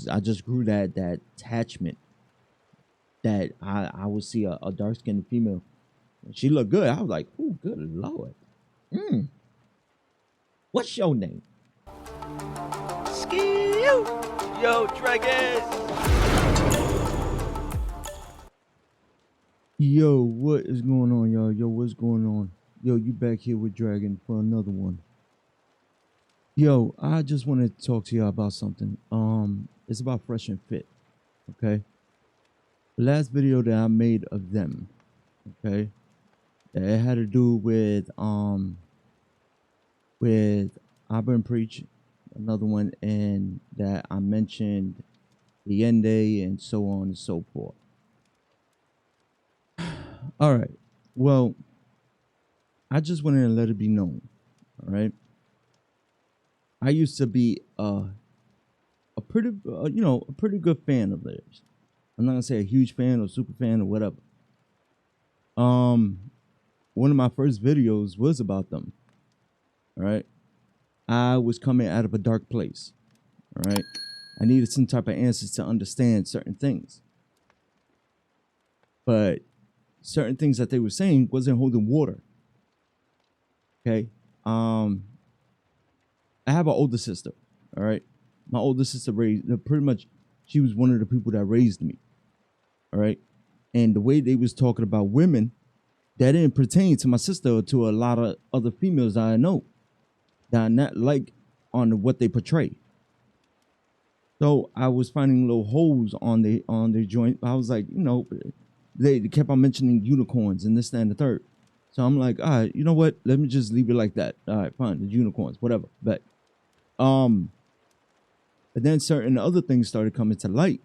I just grew that attachment that I would see a dark skinned female. She looked good. I was like, oh, good Lord. What's your name? Ski yo, Dragon. Yo, what is going on, y'all? Yo, what's going on? Yo, you back here with Dragon for another one. Yo, I just wanted to talk to y'all about something. It's about Fresh and Fit. Okay. The last video that I made of them, okay, it had to do with Auburn Preach, another one, and that I mentioned the Yende and so on and so forth. All right. Well, I just wanted to let it be known. All right. I used to be a pretty a pretty good fan of theirs. I'm not gonna say a huge fan or super fan or whatever. One of my first videos was about them. All right. I was coming out of a dark place. All right. I needed some type of answers to understand certain things. But certain things that they were saying wasn't holding water. Okay. I have an older sister. All right. My older sister pretty much, she was one of the people that raised me. All right. And the way they was talking about women, that didn't pertain to my sister or to a lot of other females that I know that are not like on what they portray. So I was finding little holes on their joint. I was like, they kept on mentioning unicorns and this, that, and the third. So I'm like, all right, you know what? Let me just leave it like that. All right, fine, the unicorns, whatever. But then certain other things started coming to light.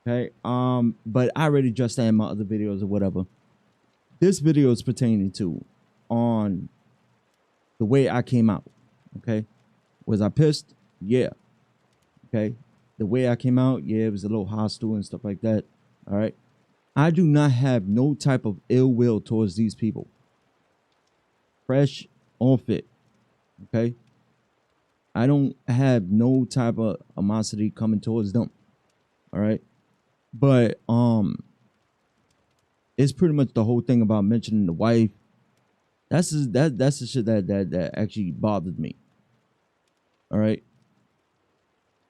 Okay. But I already addressed that in my other videos or whatever. This video is pertaining to on the way I came out. Okay. Was I pissed? Yeah. Okay. The way I came out, yeah, it was a little hostile and stuff like that. All right. I do not have no type of ill will towards these people. Fresh or Fit. Okay. I don't have no type of animosity coming towards them. All right. But it's pretty much the whole thing about mentioning the wife. That's the shit that actually bothered me. All right.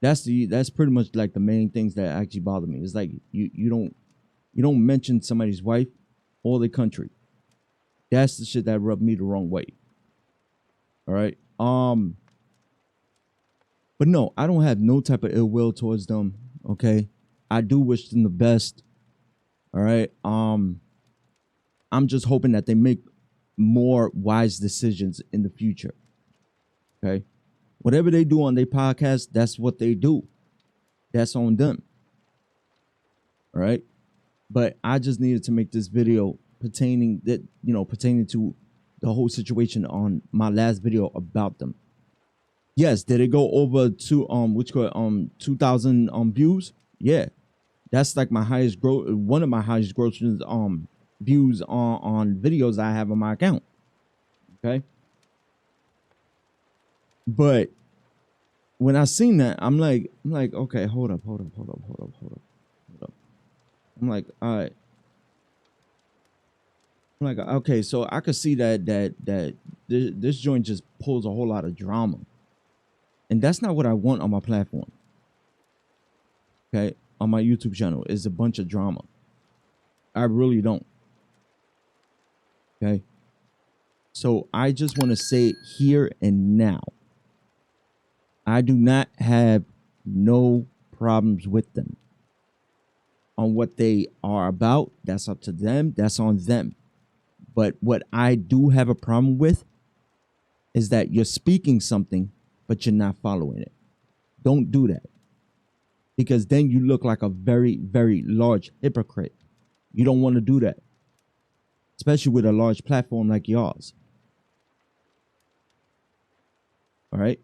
That's pretty much like the main things that actually bother me. It's like you don't mention somebody's wife or the country. That's the shit that rubbed me the wrong way. All right. But no, I don't have no type of ill will towards them. Okay. I do wish them the best. All right. I'm just hoping that they make more wise decisions in the future. Okay. Whatever they do on their podcast, that's what they do. That's on them. All right. But I just needed to make this video pertaining to the whole situation on my last video about them. Yes, did it go over to 2,000 views? Yeah. That's like my highest growth, one of my highest growth views on videos I have on my account. Okay. But when I seen that, I'm like, okay, hold up. I'm like, all right. I'm like, okay, so I could see that this joint just pulls a whole lot of drama. And that's not what I want on my platform. Okay. On my YouTube channel is a bunch of drama. I really don't. Okay. So I just want to say here and now, I do not have no problems with them. On what they are about, that's up to them. That's on them. But what I do have a problem with is that you're speaking something, but you're not following it. Don't do that. Because then you look like a very, very large hypocrite. You don't want to do that. Especially with a large platform like yours. All right.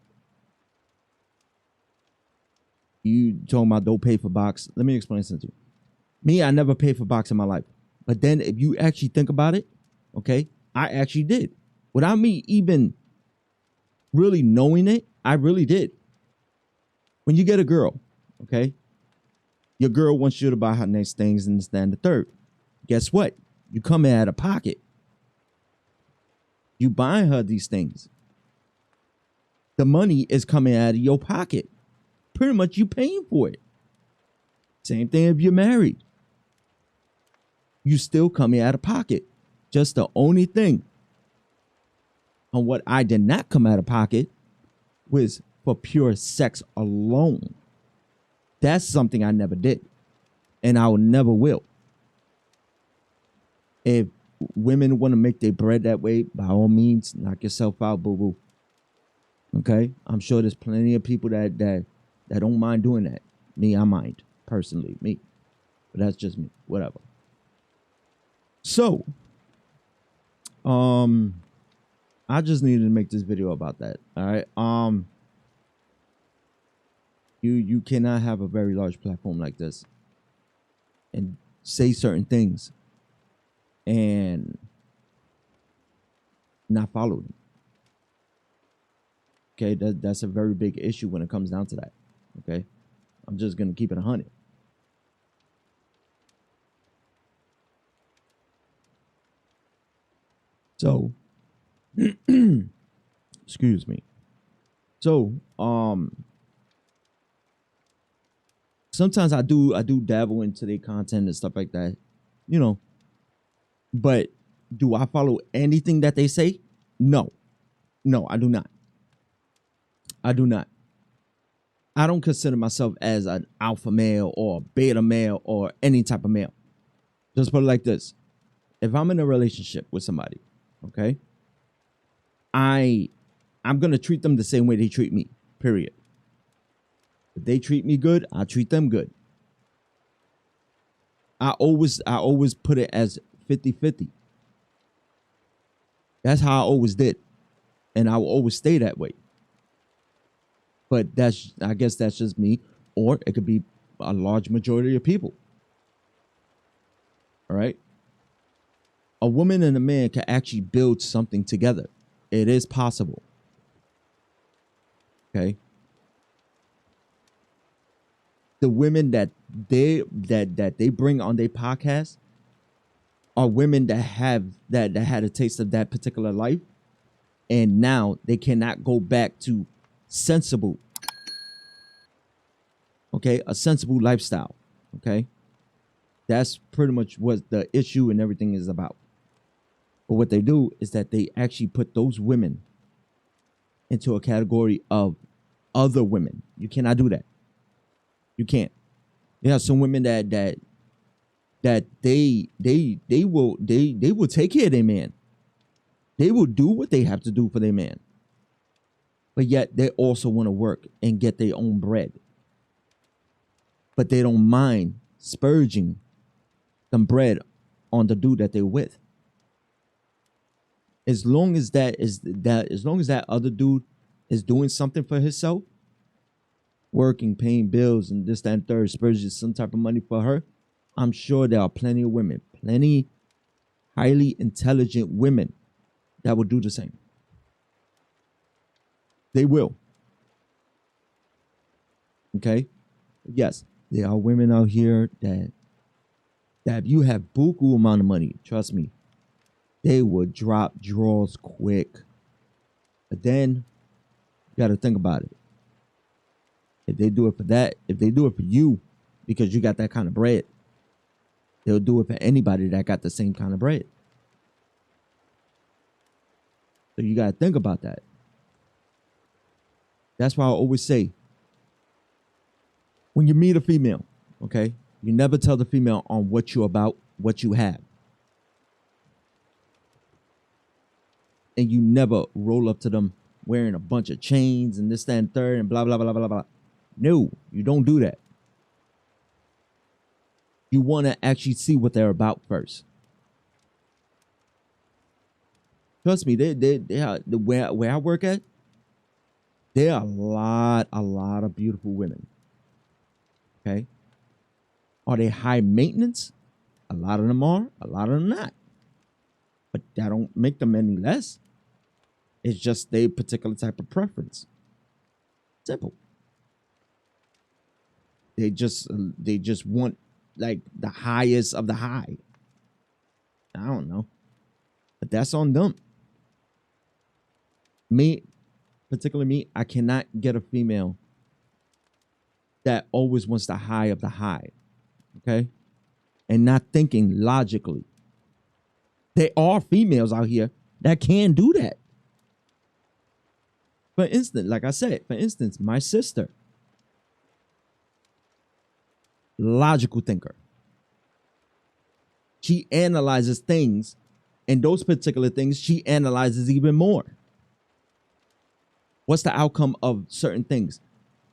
You talking about don't pay for box. Let me explain something to you. Me, I never paid for box in my life. But then if you actually think about it, okay, I actually did. Without me even really knowing it, I really did. When you get a girl, okay, your girl wants you to buy her nice things and this, that, and the third. Guess what? You come in out of pocket. You buying her these things. The money is coming out of your pocket. Pretty much you paying for it. Same thing if you're married. You still coming out of pocket. Just the only thing on what I did not come out of pocket was for pure sex alone. That's something I never did. And I will never will. If women want to make their bread that way, by all means, knock yourself out, boo-boo. Okay? I'm sure there's plenty of people that don't mind doing that. Me, I mind. Personally, me. But that's just me. Whatever. So, I just needed to make this video about that. All right. You cannot have a very large platform like this and say certain things and not follow them. Okay, that's a very big issue when it comes down to that. Okay, I'm just gonna keep it 100. So, excuse me. So, sometimes I do dabble into their content and stuff like that, you know. But do I follow anything that they say? No, I do not. I do not. I don't consider myself as an alpha male or a beta male or any type of male. Just put it like this. If I'm in a relationship with somebody, okay, I'm going to treat them the same way they treat me, period. If they treat me good, I treat them good. I always put it as 50-50. That's how I always did. And I will always stay that way. But I guess that's just me, or it could be a large majority of people. All right. A woman and a man can actually build something together. It is possible. Okay. The women that they bring on their podcast are women that had a taste of that particular life, and now they cannot go back to sensible. Okay, a sensible lifestyle. Okay, that's pretty much what the issue and everything is about. But what they do is that they actually put those women into a category of other women. You cannot do that. You can't. There are some women that they will take care of their man. They will do what they have to do for their man. But yet they also want to work and get their own bread. But they don't mind spurging some bread on the dude that they're with. As long as that other dude is doing something for himself, working, paying bills, and this, that, and third, spurges some type of money for her, I'm sure there are plenty of women, plenty highly intelligent women that will do the same. They will. Okay? Yes, there are women out here that if you have buku amount of money, trust me, they will drop drawers quick. But then you got to think about it. If they do it for that, if they do it for you because you got that kind of bread, they'll do it for anybody that got the same kind of bread. So you got to think about that. That's why I always say, when you meet a female, okay, you never tell the female on what you're about, what you have. And you never roll up to them wearing a bunch of chains and this, that, and third, and blah, blah, blah, blah, blah. No, you don't do that. You want to actually see what they're about first. Trust me, they are, where I work at, there are a lot of beautiful women. Okay. Are they high maintenance? A lot of them are, a lot of them not. But that don't make them any less. It's just their particular type of preference. Simple. They just want like the highest of the high. I don't know, but that's on them. Me, particularly me, I cannot get a female that always wants the high of the high, okay? And not thinking logically. There are females out here that can do that. For instance, like I said, my sister, logical thinker. She analyzes things, and those particular things, she analyzes even more. What's the outcome of certain things?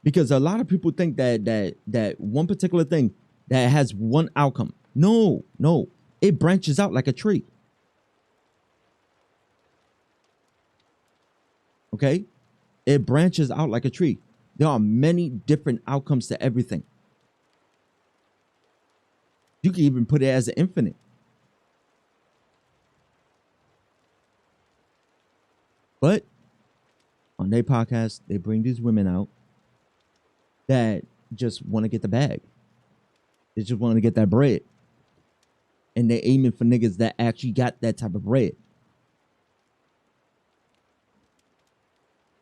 Because a lot of people think that one particular thing that has one outcome. No, it branches out like a tree. Okay? It branches out like a tree. There are many different outcomes to everything. You can even put it as an infinite. But on their podcast, they bring these women out that just want to get the bag. They just want to get that bread. And they're aiming for niggas that actually got that type of bread.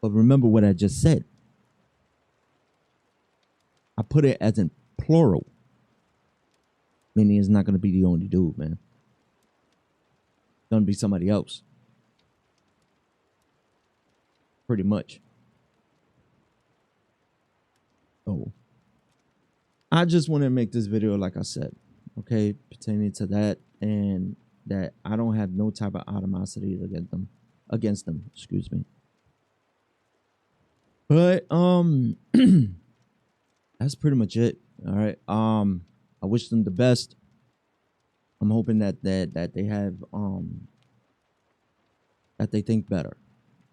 But remember what I just said. I put it as in plural. Meaning it's not going to be the only dude, man. It's going to be somebody else. Pretty much. Oh. I just want to make this video, like I said, okay, pertaining to that, and that I don't have no type of animosity against them, excuse me. But that's pretty much it. All right. I wish them the best. I'm hoping that they have that they think better.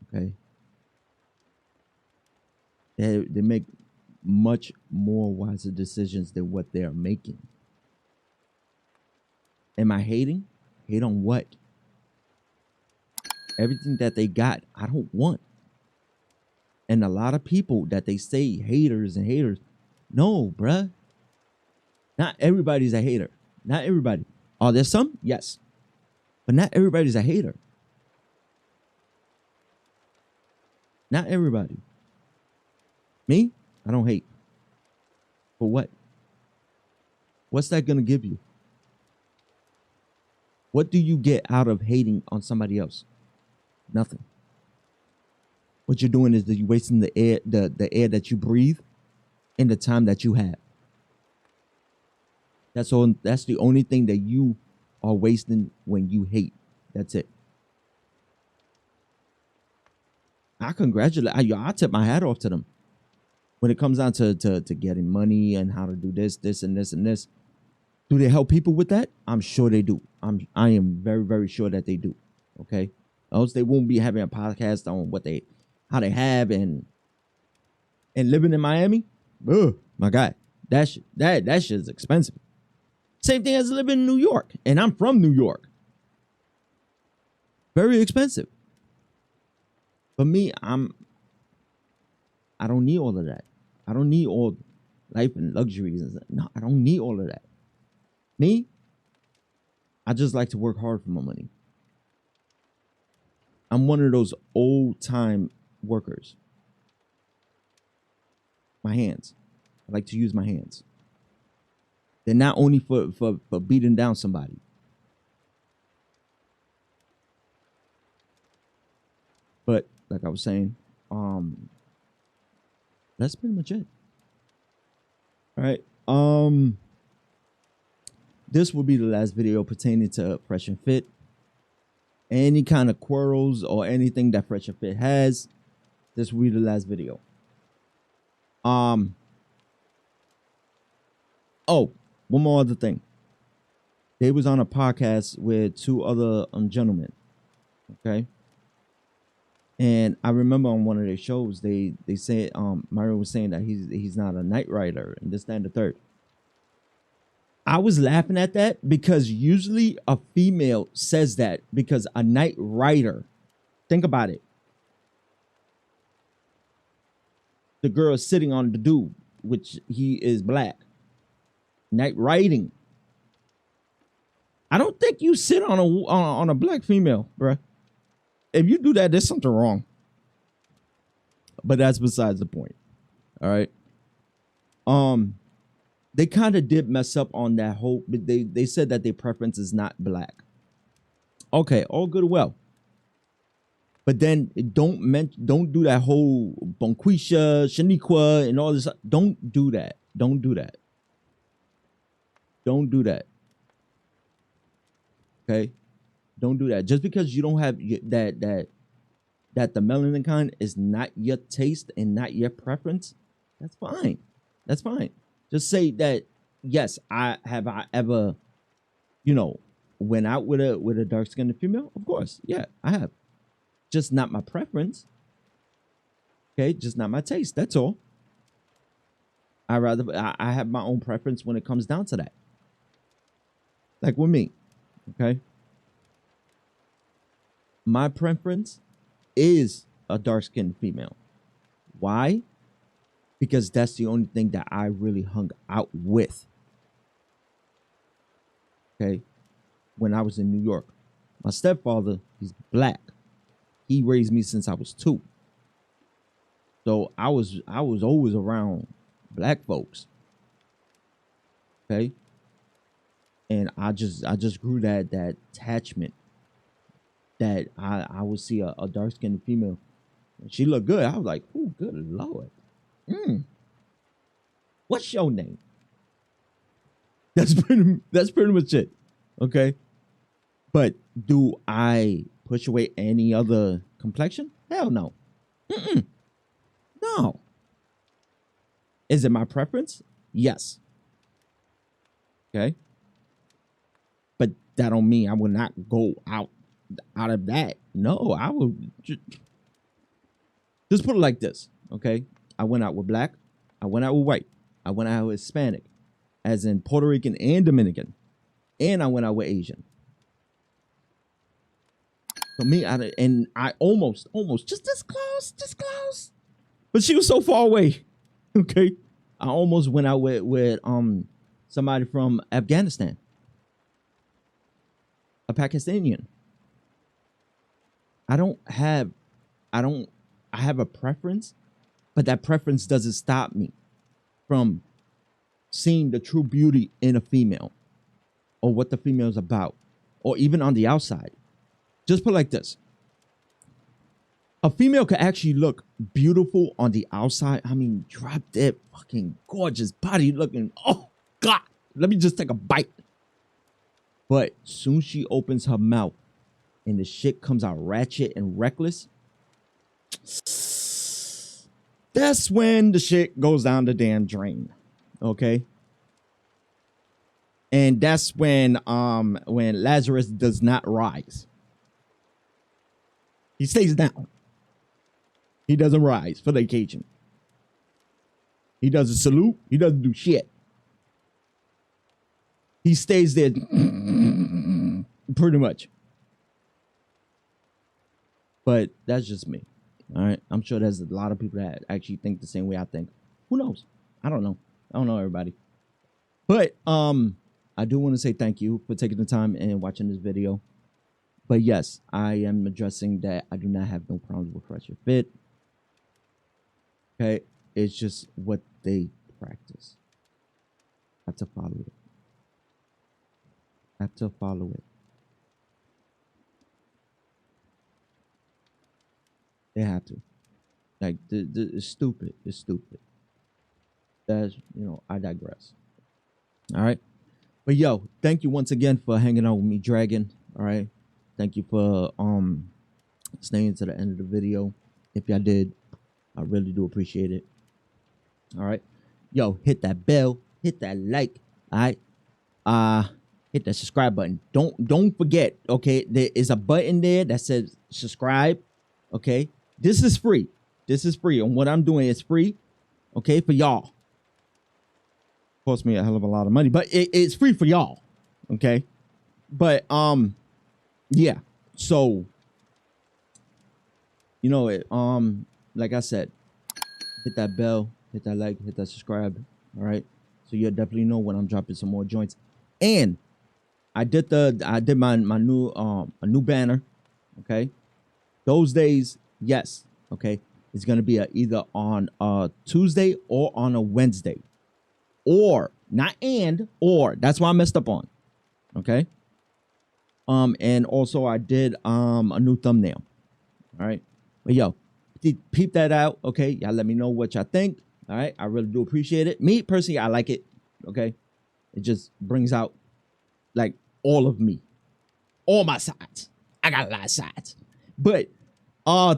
Okay. They make much more wiser decisions than what they are making. Am I hating? Hate on what? Everything that they got, I don't want. And a lot of people that they say haters and haters, no, bruh. Not everybody's a hater. Not everybody. Are there some? Yes. But not everybody's a hater. Not everybody. Me? I don't hate. For what? What's that going to give you? What do you get out of hating on somebody else? Nothing. What you're doing is that you're wasting the air, the air that you breathe and the time that you have. That's all. That's the only thing that you are wasting when you hate. That's it. I congratulate. I tip my hat off to them. When it comes down to getting money and how to do this, and this. Do they help people with that? I'm sure they do. I am very, very sure that they do. Okay. Else they won't be having a podcast on how they have and living in Miami. Ugh, my God. That shit's expensive. Same thing as living in New York. And I'm from New York. Very expensive. For me, I don't need all of that. I don't need all life and luxuries. No, I don't need all of that. Me, I just like to work hard for my money. I'm one of those old time workers. My hands. I like to use my hands. They're not only for beating down somebody. But like I was saying, that's pretty much it. All right. This will be the last video pertaining to Fresh and Fit. Any kind of quarrels or anything that Fresh and Fit has, this will be the last video. Oh, one more other thing. They was on a podcast with two other gentlemen. Okay. And I remember on one of their shows, they said Mario was saying that he's not a night rider and this, that, and the third. I was laughing at that because usually a female says that because a night rider, think about it. The girl is sitting on the dude. which he is black. Night riding. I don't think you sit on a black female, bruh. If you do that, there's something wrong. But that's besides the point. All right. They kind of did mess up on that whole. But they said that their preference is not black. Okay, all good and well. But then don't do that whole Bonquisha, Shaniqua, and all this. Don't do that. Don't do that. Don't do that. Okay, don't do that. Just because you don't have that the melanin kind is not your taste and not your preference, that's fine. That's fine. Just say that yes, I ever, went out with a dark skinned female. Of course, yeah, I have. Just not my preference. Okay, just not my taste. That's all. I have my own preference when it comes down to that. Like with me. Okay. My preference is a dark-skinned female. Why? Because that's the only thing that I really hung out with. Okay. When I was in New York, my stepfather, he's black. He raised me since I was 2. So I was always around black folks. Okay. And I just grew that attachment that I would see a dark-skinned female. She looked good. I was like, oh, good Lord. What's your name? That's pretty much it. Okay. But do I push away any other complexion? Hell no. No. Is it my preference? Yes. Okay. But that don't mean I will not go out of that. No, I will just put it like this. Okay. I went out with black. I went out with white. I went out with Hispanic, as in Puerto Rican and Dominican. And I went out with Asian. For me, I almost just this close. But she was so far away. Okay. I almost went out with somebody from Afghanistan. A Pakistani. I have a preference, but that preference doesn't stop me from seeing the true beauty in a female or what the female is about, or even on the outside. Just put it like this. A female could actually look beautiful on the outside. I mean, drop dead fucking gorgeous body looking. Oh, God. Let me just take a bite. But soon she opens her mouth and the shit comes out ratchet and reckless. That's when the shit goes down the damn drain. Okay. And that's when Lazarus does not rise. He stays down. He doesn't rise for the occasion. He doesn't salute. He doesn't do shit. He stays there pretty much. But that's just me. All right. I'm sure there's a lot of people that actually think the same way I think. Who knows? I don't know. I don't know everybody. But I do want to say thank you for taking the time and watching this video. But yes, I am addressing that I do not have no problems with Fresh Fit. Okay. It's just what they practice. I have to follow it. I have to follow it. They have to. Like, it's stupid. It's stupid. That's, I digress. All right. But yo, thank you once again for hanging out with me, Dragon. All right. Thank you for staying to the end of the video. If y'all did, I really do appreciate it. All right. Yo, hit that bell, hit that like. All right. Hit that subscribe button. Don't forget, okay? There is a button there that says subscribe. Okay. This is free. This is free. And what I'm doing is free. Okay, for y'all. Cost me a hell of a lot of money, but it's free for y'all. Okay. But yeah. So like I said, hit that bell, hit that like, hit that subscribe. All right. So you'll definitely know when I'm dropping some more joints. And I did my new a new banner. Okay. Those days, yes. Okay. It's gonna be either on a Tuesday or on a Wednesday. Or not or that's what I messed up on. Okay. And also I did a new thumbnail. All right. But yo, peep that out. Okay. Y'all let me know what y'all think. All right. I really do appreciate it. Me personally, I like it. Okay. It just brings out like all of me. All my sides. I got a lot of sides. But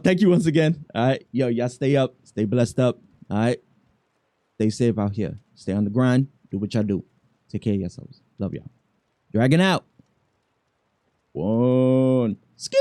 thank you once again. All right. Yo, y'all stay up. Stay blessed up. All right. Stay safe out here. Stay on the grind. Do what y'all do. Take care of yourselves. Love y'all. Dragon out. One. Skill.